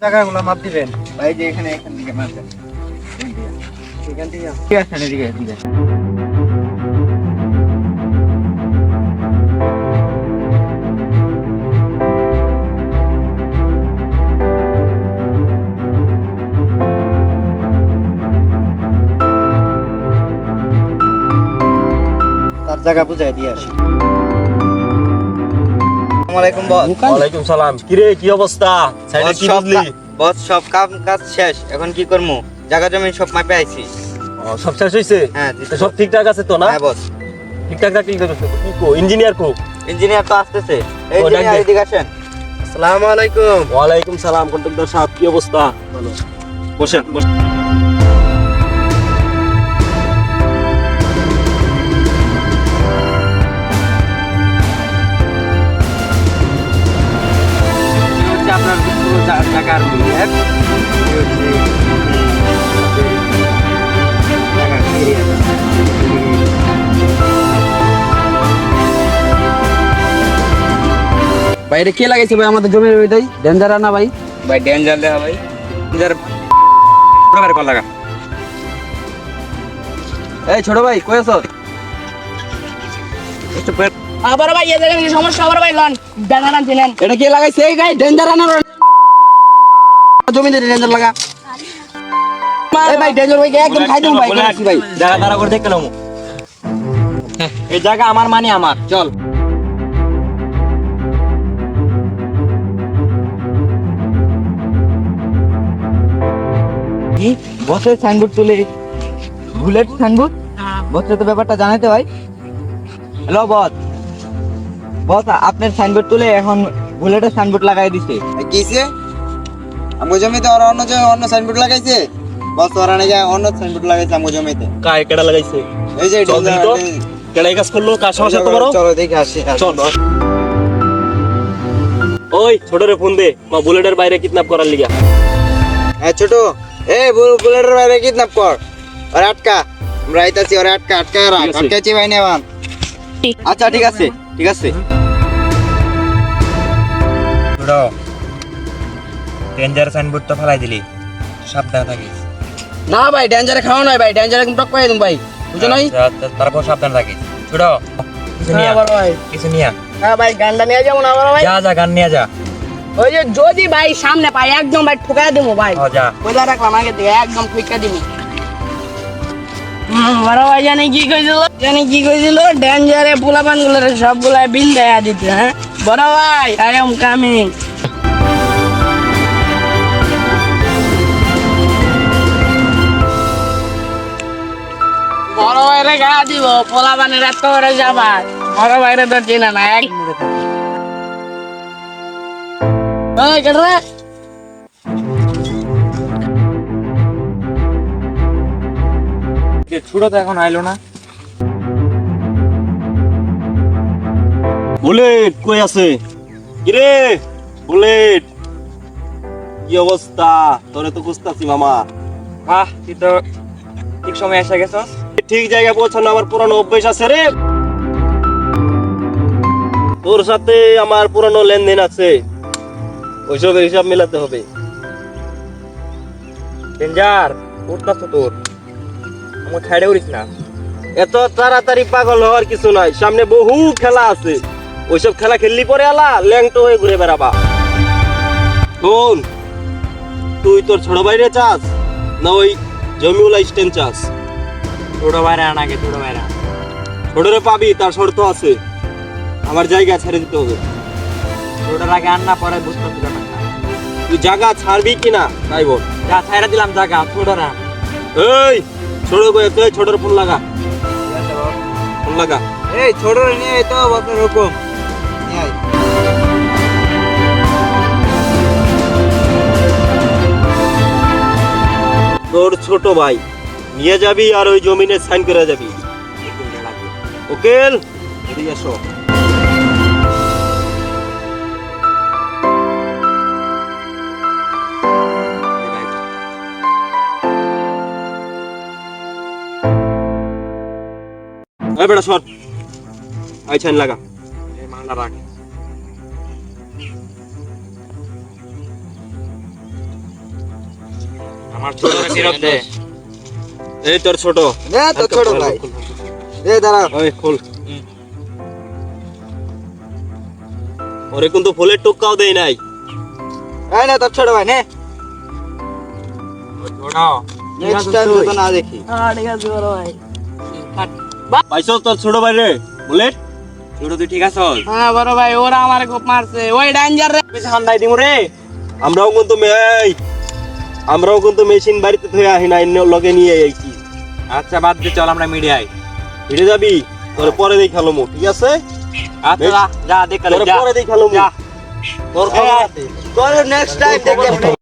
জায়গাগুলো মাপ দিবেন ভাই যে এখানে এখান থেকে মারবেন এখান থেকে ঠিক আছে এদিকে এদিকে তার জায়গা বুঝাই দিয়ে আসি। আসসালামু আলাইকুম বস। ওয়ালাইকুম সালাম। কিরে কি অবস্থা? সাইডে কি বুঝলি? বস সব কাজ শেষ, এখন কি করবো? জায়গা জমি সব মাপে আইছি। সব শেষ হইছে? হ্যাঁ সব ঠিকঠাক আছে তো না? হ্যাঁ বস। ঠিকঠাক থাকলে কি কো ইঞ্জিনিয়ার কো? ইঞ্জিনিয়ার তো আসতেছে। এই ও, ডাক ইঞ্জিনিয়ার দে। এদিকে আসেন। আসসালামু আলাইকুম। ওয়ালাইকুম সালাম। কন্ট্রাক্টর সাহেব কি অবস্থা? ভালো। বসেন বসেন। হচ্ছে আপনার পুরো জায়গার ম্যাপ। জায়গার এরিয়াটা। বাইরে কে লাগাইছে ভাই আমাদের জমির ওইটাই ডেঞ্জার না ভাই? ভাই ডেঞ্জার দেখা ভাই। ডেঞ্জার পুরো কল লাগা। এই ছোট ভাই কই আছো? একটু পরে আবার ভাই এই জায়গায় সমস্যা আবার ভাই লন ডানা জানেন এটা কে লাগাইছে এই গাই ডেঞ্জার না জমিতে ডেঞ্জার লাগা? এই ভাই ডেঞ্জার ভাই একদম খাই দেবো ভাই কি ভাই? জায়গা দাঁড়া করে দেখলাম। এই জায়গা আমার মানে আমার চল। কি বসের সাইনবোর্ড তুলে বুলেট সাইনবোর্ড বসের তো ব্যাপারটা জানাতে ভাই। Hello boss. বস আপনার সাইনবোর্ড তুলে এখন বুলেটের সাইনবোর্ড লাগাই দিছে। কিসে? আমার জমিতে ওরা অন্য সাইনবোর্ড লাগাইছে। বস ওরা নাকি অন্য সাইনবোর্ড লাগাইছে আমার জমিতে। কায় কেডা লাগাইছে? এই যে চল দেখি তো। কেডা এই কাজ করলো? কার সমস্যা তো বড়? চলো দেখে আসি। চল। ওই ছোট রে ফোন দে। মা বুলেটের বাইরে কিডন্যাপ করার লিগা। হ্যাঁ ছোট, এই বুলেটের বাইরে কিডন্যাপ কর। আর আটকা, আমরা আইতাছি, ওরে আটকা রাখ। ঠিক আছে। আটকাইছি ভাই নেওয়ান। আচ্ছা ঠিক আছে ঠিক আছে। ডেঞ্জার সাইনবোর্ড তো ফেলাই দিলি, সাবধানে থাকিস। না ভাই ডেঞ্জারে খাওয়া নয় ভাই, ডেঞ্জারে একদম টক পাই দিন ভাই, বুঝছো নাই? তারপর সাবধানে থাকিস। ছোট কিছু নিয়ে আবার ভাই কিছু নিয়ে হ্যাঁ ভাই গানটা নিয়ে যাবো না আবার ভাই যা গান নিয়ে যা। ওই যে যদি ভাই সামনে পাই একদম ভাই ঠুকাই দেবো ভাই যা কোথা রাখলাম আগে থেকে একদম ঠুকা দিবি। বড় ভাই জানি কি কইছিল ডেঞ্জারে পোলাপান গুলো সবগুলা বিল দেয়া দিতে। হ্যাঁ বড় ভাই আই এম কামিং। বড় ভাইরে গা দিব পোলাপানের এত করে যাবা বড় ভাইরে তো চিনা না এক ওই কেটরে ছোট তো এখন আইলো না। বুলেট কই আছে? কিরে বুলেট কি অবস্থা? তোরে তো খুঁজতাছি মামা। বাহ তুই তো ঠিক সময় এসে গেছস। ঠিক জায়গায় পৌঁছানো আমার পুরানো অভ্যেস আছে রে। তোর সাথে আমার পুরানো লেনদেন আছে, ওইসবের হিসাব মেলাতে হবে। ডেঞ্জার উঠতাছ তোর, আমার ছাইড়ে উড়িস না। এত তাড়াতাড়ি পাগল হওয়ার কিছু নাই, সামনে বহু খেলা আছে। ওইসব খেলা খেললি পরে আলা ল্যাংটো হয়ে ঘুরে বেড়াবা। শোন, তুই তোর ছোট বাইরে চাস না ওই জমিউলা স্ট্যান্ড চাস? ছোট ভাইরা আন আগে, ছোট ভাইরা। ছোটরে পাবি, তার শর্ত আছে। আমার জায়গা ছেড়ে দিতে হবে। ছোটর আগে আন না, পরে বুঝতে ব্যাপারটা। তুই জায়গা ছাড়বি কিনা তাই বল। যা ছাইড়া দিলাম জায়গা, ছোটরা। এই ছোট কয়ে তুই ছোটর ফোন লাগা, ফোন লাগা। এই ছোট নিয়ে আয় তো আপনার হুকুম নিয়ে আয়। তোর ছোট ভাই নিয়ে যাবি আর ওই জমিনে সাইন করে যাবি। ওকেল এদিকে এসো। এই বেটা সর, আই সাইন লাগা। এই মালটা রাখ। আমার ছোটটা ফেরত দে। এই তোর ছোট এ তো ছোট ভাই এ দাঁড়া ওই খোল ওরে কিন্তু ফুলের টুকাও দেই নাই এই না তোর ছোট ভাই নে ছোট নেক্সট টাইম তো না দেখি হ্যাঁ ঠিক আছে বড় ভাই পাইছো তোর ছোট ভাই রে বুলেট ছোট তুই ঠিক আছস? হ্যাঁ বড় ভাই ওরা আমার খুব মারছে ওই ডেঞ্জার রে পিছে হান্দাই দিমু রে। আমরাও কিন্তু মেশিন বাড়িতে থয়ে আহি না লগে নিয়ে আইছি আচ্ছা বাদ দে, চল আমরা মিডিয়ায়। ফিরে যাবি তোর পরে দেখালো মো ঠিক আছে আচ্ছা যা দেখ তোর যা পরে দেখালো মো যা। তোর খবর আছে তোর নেক্সট টাইম দেখে